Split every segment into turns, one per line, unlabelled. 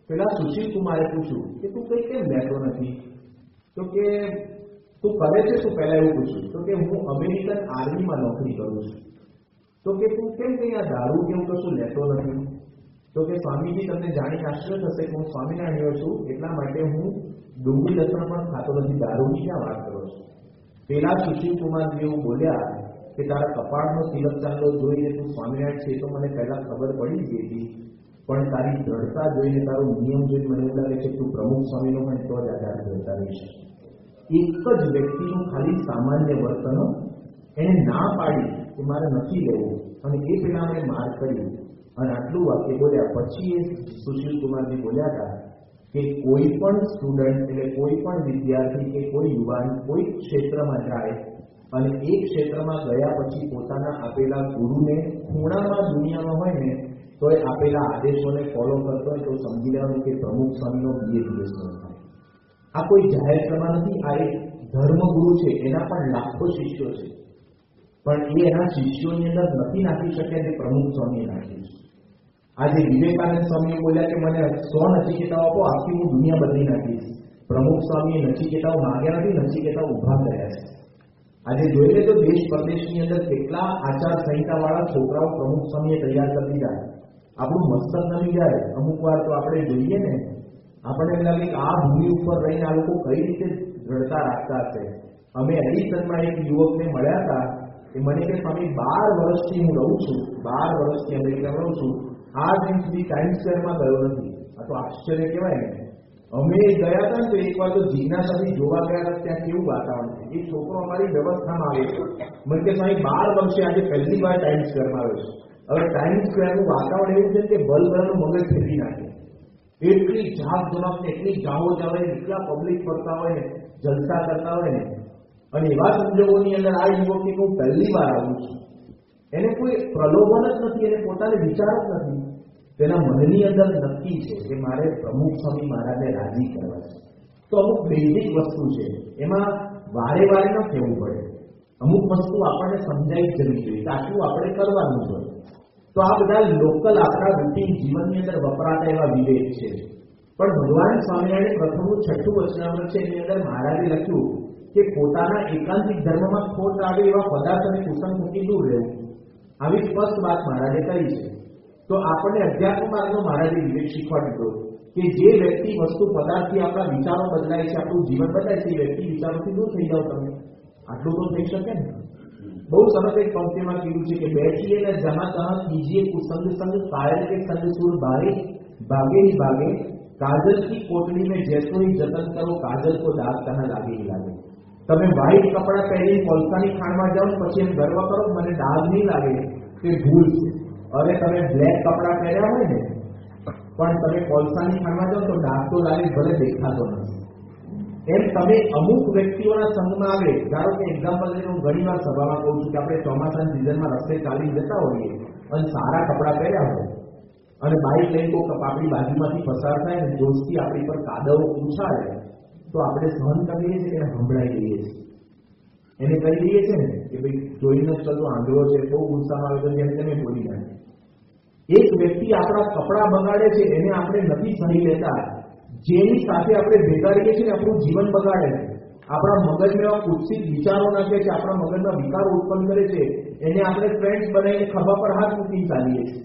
પેલા સુશીલ કુમારે પૂછ્યું કે તું કઈ કેમ લેતો નથી? તો કે તું કરે છે શું? પહેલા એવું પૂછ્યું. તો કે હું અમેરિકન આર્મીમાં નોકરી કરું છું. તો કે તું કેમ કઈ આ દારૂ કેવું કશું લેતો નથી? તો કે સ્વામીજી, તમને જાણીને આશ્ચર્ય થશે કે હું સ્વામિનારાયણ છું એટલા માટે હું ડુંગળી લસણ પણ ખાતો નથી. દારૂની ક્યાં વાત કરો છો? પેલા સુશીલ કુમારજી એવું બોલ્યા કે તારા કપાળનો તિલક ચાંદલો જોઈને તું સ્વામિનારાયણ છે તો મને પહેલા ખબર પડી જ ગઈ હતી, પણ તારી દ્રઢતા જોઈને, તારો નિયમ જોઈને મને એવું લાગે છે કે તું પ્રમુખ સ્વામીનો પણ તો જ આધાર ધરતા રહી શકે. એક જ વ્યક્તિનું ખાલી સામાન્ય વર્તન એને ના પાડી કે મારે નથી લેવું, અને એ પેલા મેં માર કર્યું અને આટલું વાક્ય બોલ્યા. પછી એ સુશીલ કુમારજી બોલ્યા હતા કે કોઈ પણ સ્ટુડન્ટ એટલે કોઈ પણ વિદ્યાર્થી કે કોઈ યુવાન કોઈ ક્ષેત્રમાં જાય અને એ ક્ષેત્રમાં ગયા પછી પોતાના આપેલા ગુરુને ખૂણામાં દુનિયામાં હોય ને તો એ આપેલા આદેશોને ફોલો કરતો હોય તો સમજી લેવાનું કે પ્રમુખ સ્વામીનો BA થાય. આ કોઈ જાહેર સભા નથી, આ એક ધર્મગુરુ છે. એના પણ લાખો શિષ્યો છે, પણ એ એના શિષ્યોની અંદર નથી નાખી શકે જે પ્રમુખ સ્વામીએ નાખ્યું છે. આજે વિવેકાનંદ સ્વામીએ બોલ્યા કે મને 100 નચિકેતાઓ આપો, આખી હું દુનિયા બદલી નાખીશ. પ્રમુખ સ્વામીએ નચિકેતાઓ માંગ્યા નથી, નચિકેતાઓ ઉભા કર્યા છે. આજે જોઈ લે તો દેશ પ્રદેશની અંદર કેટલા આચાર સંહિતા વાળા છોકરાઓ પ્રમુખ સ્વામીએ તૈયાર કરી દીધા. આપણું મસ્તક નમી જાય. અમુક વાર તો આપણે જોઈએ ને, આપણને એમ લાગે કે આ ભૂમિ ઉપર રહીને આ લોકો કઈ રીતે દ્રઢતા રાખતા હશે. અમે એડિસનમાં એક યુવકને મળ્યા હતા કે મને કે સ્વામી 12 વર્ષથી હું રહું છું, 12 વર્ષથી અમેરિકામાં રહું છું, આ દિન સુધી ટાઈમ્સ સ્ક્વેરમાં ગયો નથી. આ તો આશ્ચર્ય કહેવાય ને. અમે ગયા હતા ને તો એક વાર તો જિજ્ઞાસાથી જોવા ગયા હતા ત્યાં કેવું વાતાવરણ છે. એ છોકરો અમારી વ્યવસ્થામાં આવે છે. મને કે સ્વામી 12 વર્ષે આજે પહેલી વાર ટાઈમ્સ સ્ક્વેરમાં આવ્યો છે. હવે ટાઈમ્સ સ્ક્વેરનું વાતાવરણ એવું છે કે બલબલાનું મગજ ફેરવી નાખે. એટલી જાગ જમાક ને એટલી જાહો જાવે, એટલા પબ્લિક ફરતા હોય ને, જલસા કરતા હોય ને, અને એવા સંજોગોની અંદર આ યુવક કે હું પહેલી વાર આવું છું. એને કોઈ પ્રલોભન જ નથી, એને પોતાને વિચાર જ નથી. તેના મનની અંદર નક્કી છે કે મારે પ્રમુખ સ્વામી મહારાજને રાજી કરવા છે. તો અમુક બેઝિક વસ્તુ છે, એમાં વારે વારે ન કહેવું પડે. અમુક વસ્તુ આપણને સમજાઈ જવી જોઈએ કે આટલું આપણે કરવાનું જોઈએ. તો આ બધા લોકલ આપણા રૂટીન જીવનની અંદર વપરાતા એવા વિવેક છે. પણ ભગવાન સ્વામિનારાયણ પ્રથમનું 6મું વચનામૃત છે, એની અંદર મહારાજે લખ્યું કે પોતાના એકાંતિક ધર્મમાં ખોટ આવે એવા પદાર્થ અને કુસંગથી દૂર રહેવું. આવી સ્પષ્ટ વાત મહારાજે કરી છે. તો આપણને અધ્યાત્મ માર્ગનો મહારાજે વિવેક શીખવાડી દીધો કે જે વ્યક્તિ વસ્તુ પદાર્થથી આપણા વિચારો બદલાય છે, આપણું જીવન બદલાય છે, એ વ્યક્તિ વિચારોથી દૂર થઈ જાવ તમે. આટલું તો થઈ શકે ને. બહુ સરસ એક પંક્તિમાં કીધું છે કે બેઠીએ ને જહાં તહાં કીજીએ કુસંગ સંગ, કાयल के संग सुर भागे, भागे ही भागे, काजल की कोटली में जैसो ही जतन करो, काजल को दाग कहाँ लागे ही लागे. તમે વ્હાઈટ કપડા પહેરી કોલસાની ખાણમાં જાઓ પછી એમ ગર્વ કરો મને દાગ નહીં લાગે તે ભૂલ છે. અરે તમે બ્લેક કપડા પહેર્યા હોય ને પણ તમે કોલસાની ખાણમાં જાઓ તો દાગ તો લાગે, ભલે દેખાતો નથી. એમ તમે અમુક વ્યક્તિઓના સંગમાં આવે. ધારો કે એક્ઝામ્પલ લઈને હું ઘણી વાર સભામાં કહું છું કે આપણે ચોમાસાની સિઝનમાં રસ્તે ચાલી જતા હોઈએ અને સારા કપડા પહેર્યા હોય અને બાઇક લઈને કોઈક આપણી બાજુમાંથી પસાર થાય ને જોશથી આપણી પર કાદવ ઉછાળે તો આપણે સહન કરીએ છીએ કે સંભળાઈ દઈએ છીએ. એને કહી દઈએ છીએ ને કે ભાઈ જોઈને જ ચલો આંધળો છે, બહુ ગુસ્સામાં આવે તો જેમ તમે બોલી નાખે. એક વ્યક્તિ આપણા કપડા બગાડે છે એને આપણે નથી સહી લેતા, જેની સાથે આપણે ભેગા રહીએ છીએ આપણું જીવન બગાડે છે, આપણા મગજમાં એવા કુત્સિત વિચારો નાખે છે, આપણા મગજમાં વિકારો ઉત્પન્ન કરે છે, એને આપણે ફ્રેન્ડ્સ બનાવીને ખભા પર હાથ મૂકીને ચાલીએ છીએ.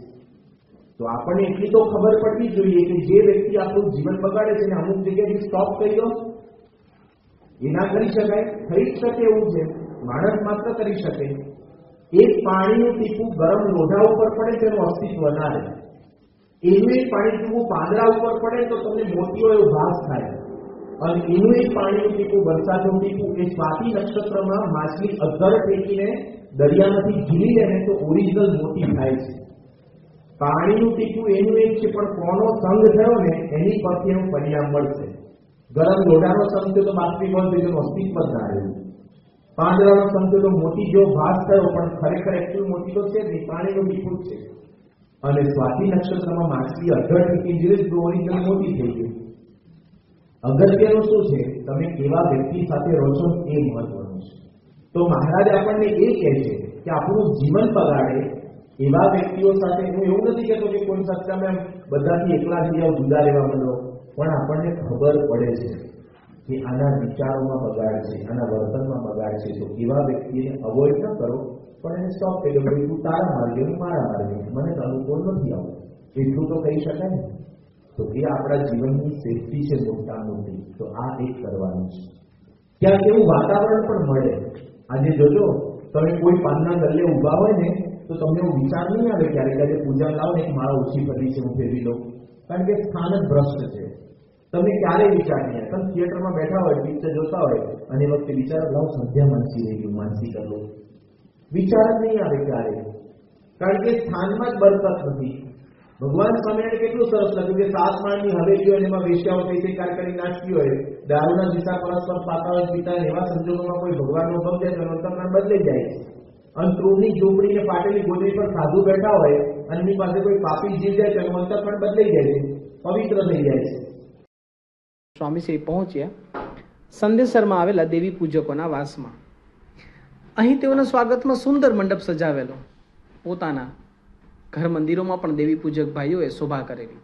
તો આપણને એટલી તો ખબર પડવી જોઈએ કે જે વ્યક્તિ આપણું જીવન બગાડે છે એને અમુક જગ્યાએથી સ્ટોપ કરી દો. એ ના કરી શકાય? થઈ જ શકે એવું છે, માણસ માત્ર કરી શકે. એક પાણીનું ટીપું ગરમ લોઢા ઉપર પડે તેનું અસ્તિત્વ ના રહે. એનું એક પાણી ટીપું પાંદડા ઉપર પડે તો તમને મોટીઓ એવો ભાસ થાય. અને એનું એક પાણીનું ટીપું વરસાદનું ટીપું એ સ્વાતિ નક્ષત્રમાં માછલી અધર ટેકીને દરિયામાંથી ઝીલી લે ને તો ઓરિજિનલ મોટી થાય છે. પાણીનું ટીપું એનું એક છે, પણ કોનો સંગ થયો ને એની પરથી એનું પરિણામ મળશે. ગરમ લોઢાનો સંગ થયો તો બાષ્પીભવન થઈ ગયું, અસ્તિત્વ જ ના રહ્યું. પાંદડાનો સંગ થયો તો મોટી જેવો ભાસ થયો પણ ખરેખર એકચ્યુઅલ મોટી તો છે જ નહીં, પાણીનું ટીપું જ છે. અને સ્વાતિ નક્ષત્રમાં માછલી અધર ટેકી જીવે તો ઓરિજિનલ મોટી થઈ ગઈ. અગત્યનું શું છે? તમે કેવા વ્યક્તિ સાથે રહો છો એ મહત્વનું છે. તો મહારાજ આપણને એ કહે છે કે આપણું જીવન બગાડે એવા વ્યક્તિઓ સાથે, હું એવું નથી કહેતો કે કોઈ સત્સંગમાં બધાથી એકલા થઈ જાવ, જુદા રહેવા માંડો, પણ આપણને ખબર પડે છે કે આના વિચારોમાં બગાડ છે, આના વર્તનમાં બગાડ છે, તો એવા વ્યક્તિને અવોઇડ ન કરો, પણ એને સ્ટોપ કરી દો. તું તારા માર્ગે, હું મારા માર્ગે, મને અનુકૂળ નથી આવું, એટલું તો કહી શકાય ને. તો એ આપણા જીવનની સેફટી છે મોટા મોટી. તો આ એક કરવાનું છે. ત્યાં એવું વાતાવરણ પણ મળે. આજે જોજો, તમે કોઈ પાનના ગલ્લે ઊભા હોય ને તો તમને એવું વિચાર નહીં આવે ક્યારે પૂજા લાવો ને એક માળા ઓછી પડી છે, હું ફેરવી લઉં, કારણ કે સ્થાન જ ભ્રષ્ટ છે. તમે ક્યારેય વિચાર નહીં આવે. તમે થિયેટરમાં બેઠા હોય, પિક્ચર જોતા હોય, અને એ વખતે વિચાર લાવ સંધ્યા માનસી રહી ગયું, માનસી કરો, વિચાર જ નહીં આવે ક્યારેય, કારણ કે સ્થાનમાં જ બરકત નથી. ભગવાન સ્વામિનારાયણ કેટલું સરસ લખ્યું કે 7 માળની હવેલીઓ અને એમાં વેશ્યાઓ કઈ કાર કરી નાખતી હોય, દારૂના દિશા પરસ્પર પાતા હોય, પિતા એવા સંજોગોમાં કોઈ ભગવાનનો ભક્ત જાય તો અંતર્મન બદલાઈ જાય છે. અને ત્રુણની ઝૂંપડીને ફાટેલી ગોદડી પર સાધુ બેઠા હોય અને એની પાસે કોઈ પાપી જીવ જાય તો એનું અંતર્મન બદલાઈ જાય છે, પવિત્ર થઈ જાય છે.
સ્વામીશ્રી પહોંચ્યા સંદેસરમાં આવેલા દેવી પૂજકોના વાસમાં. અહીં તેઓના સ્વાગતમાં સુંદર મંડપ સજાવેલો. પોતાના ઘર મંદિરોમાં પણ દેવી પૂજક ભાઈઓએ શોભા કરેલી.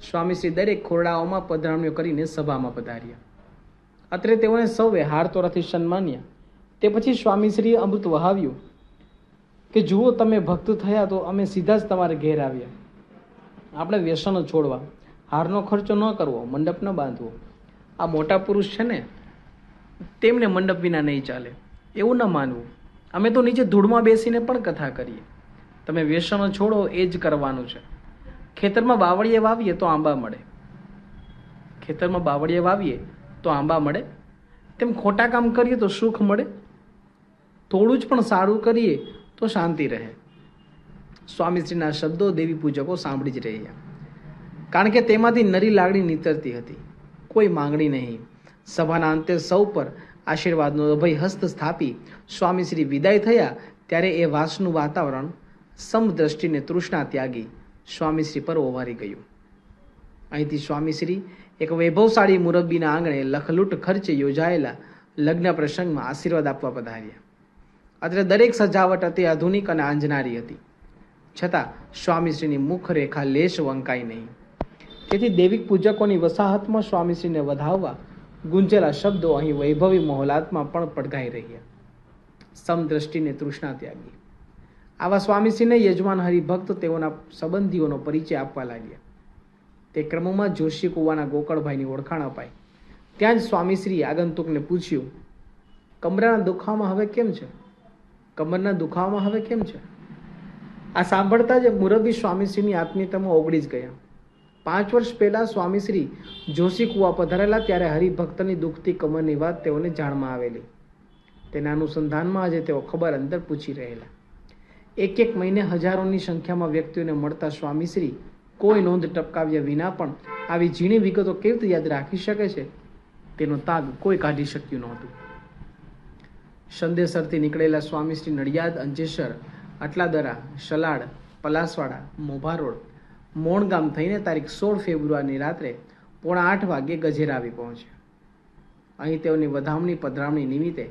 સ્વામીશ્રી દરેક ખોરડાઓમાં પધરામણીઓ કરીને સભામાં પધાર્યા. અત્રે તેઓને સૌએ હાર તોરાથી સન્માન્યા. તે પછી સ્વામીશ્રીએ અમૃત વહાવ્યું કે જુઓ, તમે ભક્ત થયા તો અમે સીધા જ તમારે ઘેર આવ્યા. આપણે વ્યસનો છોડવા, હારનો ખર્ચો ન કરવો, મંડપ ન બાંધવો. આ મોટા પુરુષ છે ને, તેમને મંડપ વિના નહીં ચાલે, એવું ન માનવું. અમે તો નીચે ધૂળમાં બેસીને પણ કથા કરીએ. તમે વ્યસનો છોડો, એ જ કરવાનું છે. ખેતરમાં બાવળીએ વાવીએ તો આંબા મળે, ખેતરમાં બાવળીએ વાવીએ તો આંબા મળે, તેમ ખોટા કામ કરીએ તો સુખ મળે. થોડું જ પણ સારું કરીએ તો શાંતિ રહે. સ્વામીશ્રીના શબ્દો દેવી પૂજકો સાંભળી જ રહ્યા, કારણ કે તેમાંથી નરી લાગણી નીતરતી હતી. કોઈ માંગણી નહીં. સભાના અંતે સૌ પર આશીર્વાદનો અભય હસ્ત સ્થાપી સ્વામીશ્રી વિદાય થયા ત્યારે એ વાસનું વાતાવરણ સમદ્રષ્ટિને તૃષ્ણા ત્યાગી સ્વામીશ્રી પર ઓવારી ગયું. અહીંથી સ્વામીશ્રી એક વૈભવશાળી મુરબ્બીના આંગણે લખલૂટ ખર્ચે યોજાયેલા લગ્ન પ્રસંગમાં આશીર્વાદ આપવા પધાર્યા. અત્રે દરેક સજાવટ અતિ આધુનિક અને આંજનારી હતી, છતાં સ્વામીશ્રીની મુખ રેખા લેશ વંકાઈ નહીં. તેથી દેવિક પૂજકોની વસાહતમાં સ્વામીશ્રીને વધાવવા ગુંજેલા શબ્દો અહીં વૈભવી મહોલાતમાં પણ પડઘાઈ રહ્યા. સમદ્રષ્ટિને તૃષ્ણા ત્યાગી. આવા સ્વામીશ્રીને યજમાન હરિભક્ત તેઓના સંબંધીઓનો પરિચય આપવા લાગ્યા. તે ક્રમમાં જોશી કુવાના ગોકળભાઈની ઓળખાણ અપાઈ. ત્યાં જ સ્વામીશ્રીએ આગંતુકને પૂછ્યું, કમરના દુખાવામાં હવે કેમ છે? કમરના દુખાવામાં હવે કેમ છે? આ સાંભળતા જ મુરબ્બી સ્વામીશ્રીની આત્મીયતામાં ઓગળી જ ગયા. 5 વર્ષ પહેલા સ્વામીશ્રી જોશી કુવા પધારેલા ત્યારે હરિભક્તની દુખતી કમરની વાત તેઓને જાણમાં આવેલી. તેના અનુસંધાનમાં આજે તેઓ ખબર અંતર પૂછી રહેલા. એક મહિને હજારોની સંખ્યામાં વ્યક્તિઓને મળતા સ્વામીશ્રી કોઈ નોંધ ટપકાવ્યા વિના પણ આવી ઝીણી વિગતો કેવી રીતે યાદ રાખી શકે છે, તેનો તાગ કોઈ કાઢી શક્યું નહોતું. સંદેસરથી નીકળેલા સ્વામીશ્રી નડિયાદ, અંચેસર, અટલાદરા, સલાડ, પલાસવાડા, મોભા રોડ, મોણગામ થઈને તારીખ 16 ફેબ્રુઆરીની રાત્રે 7:45 વાગ્યે ગજેરા આવી પહોંચ્યા. અહીં તેઓની વધામણી પધરામણી નિમિત્તે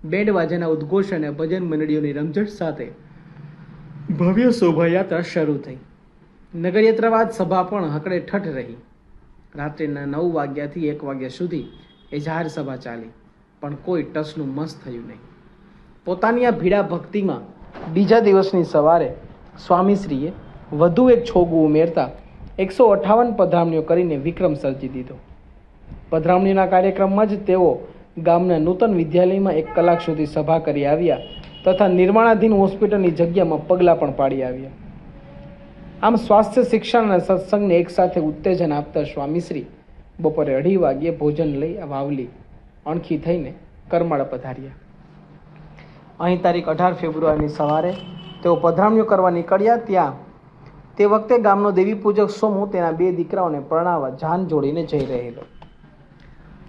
બેન્ડ વાજાના ઉદ્ઘોષ અને ભજન મંડળીઓની રમઝટ સાથે ભવ્ય શોભાયાત્રા શરૂ થઈ. નગરયાત્રાવાદ સભા પણ હકડે ઠઠ રહી. રાત્રિના 9 વાગ્યાથી 1 વાગ્યા સુધી એ જાહેર સભા ચાલી, પણ કોઈ ટસનું મસ થયું નહીં. પોતાની આ ભીડા ભક્તિમાં બીજા દિવસની સવારે સ્વામીશ્રીએ વધુ એક છોગું ઉમેરતા 158 પધરામણીઓ કરીને વિક્રમ સર્જી દીધો. પધરામણીના કાર્યક્રમમાં જ તેઓ ગામના નૂતન વિદ્યાલયમાં 1 કલાક સુધી સભા કરી આવ્યા તથા નિર્માણાધીન હોસ્પિટલની જગ્યામાં પગલાં પણ પાડી આવ્યા. આમ સ્વાસ્થ્ય શિક્ષણ અને સત્સંગને એકસાથે ઉત્તેજન આપતા સ્વામીશ્રી બપોરે 2:30 વાગ્યે ભોજન લઈ વાવલી અણખી થઈને કરમાળા પધાર્યા. અહીં તારીખ 18 ફેબ્રુઆરીની સવારે તેઓ પધરામણીઓ કરવા નીકળ્યા. ત્યાં તે વખતે ગામનો દેવી પૂજક સોમુ તેના 2 દીકરાઓને પરણાવવા જાન જોડીને જઈ રહેલો.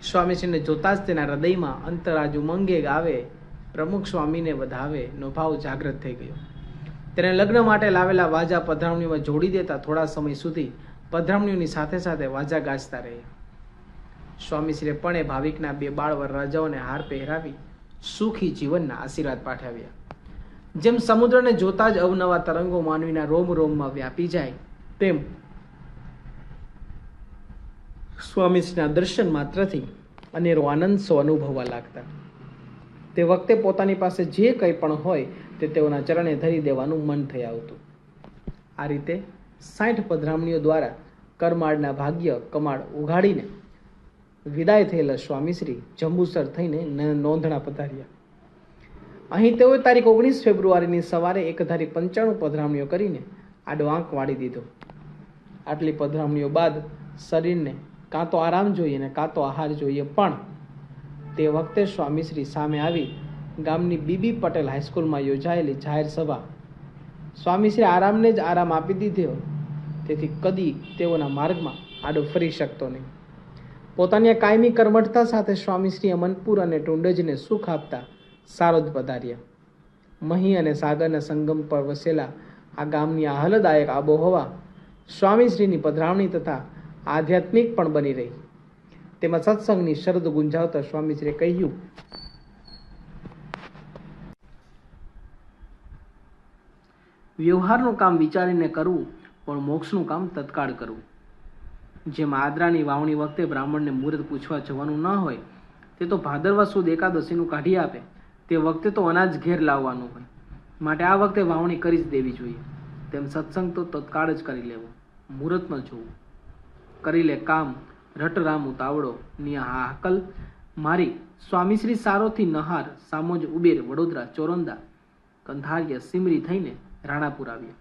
સ્વામીશ્રીને જોતા જ તેના હૃદયમાં અંતરાજુ મંગે ગાવે, પ્રમુખ સ્વામીને વધાવે નો ભાવ જાગૃત થઈ ગયો. તેને લગ્ન માટે લાવેલા વાજા પધરામણીઓમાં જોડી દેતા થોડા સમય સુધી પધરામણીઓની સાથે સાથે વાજા ગાજતા રહ્યા. સ્વામીશ્રીએ પણ એ ભાવિકના 2 બાળ વરરાજાઓને હાર પહેરાવી સુખી જીવનના આશીર્વાદ પાઠવ્યા. જેમ સમુદ્રને જોતા જ અવનવા તરંગો માનવીના રોમ રોમમાં વ્યાપી જાય, તેમ સ્વામીશ્રીના દર્શન માત્રથી અનેરો આનંદ સૌ અનુભવવા લાગતા. તે વખતે પોતાની પાસે જે કંઈ પણ હોય તે તેઓના ચરણે ધરી દેવાનું મન થઈ આવતું. આ રીતે 60 પધરામણીઓ દ્વારા કરમાળના ભાગ્ય કમાળ ઉઘાડીને વિદાય થયેલા સ્વામીશ્રી જંબુસર થઈને નોંધણા પધાર્યા. અહીં તેઓએ તારીખ 19 ફેબ્રુઆરીની સવારે એકધારી 95 પધરામણીઓ કરીને આડો આંક વાળી દીધો. આટલી પધરામણીઓ બાદ શરીરને કાં તો આરામ જોઈએ ને કાં તો આહાર જોઈએ, પણ તે વખતે સ્વામીશ્રી સામે આવી ગામની બીબી પટેલ હાઈસ્કૂલમાં યોજાયેલી જાહેર સભા સ્વામીશ્રી આરામને જ આરામ આપી દીધો. તેથી કદી તેઓના માર્ગમાં આડો ફરી શકતો નહીં. પોતાની કાયમી કર્મઠતા સાથે સ્વામીશ્રી અમનપુર અને ટુંડજને સુખ આપતા સારોદ પધાર્યા. મહી અને સાગરના સંગમ પર વસેલા આ ગામની આહલાદાયક આબોહવા સ્વામીશ્રીની પધરામણી તથા આધ્યાત્મિક પણ બની રહી. તેમાં સત્સંગની શરદ ગુંજાવતા સ્વામીશ્રીએ કહ્યું, વ્યવહારનું કામ વિચારીને કરવું, પણ મોક્ષનું કામ તત્કાળ કરવું. જેમ આદરાની વાવણી વખતે બ્રાહ્મણને મુહૂર્ત પૂછવા જવાનું ન હોય, તે તો ભાદરવા સુદ એકાદશીનું કાઢી આપે તે વખતે તો અનાજ ઘેર લાવવાનું હોય, માટે આ વખતે વાવણી કરી જ દેવી જોઈએ. તેમ સત્સંગ તો તત્કાળ જ કરી લેવો, મુહૂર્ત ન જોવું. કરી લે કામ રટરામ ઉતાવળો ની હાકલ મારી સ્વામીશ્રી સારોથી નહાર સામોજ ઉબેર વડોદરા ચોરંદા કંધારિયા સિમરી થઈને રાણાપુર આવ્યા.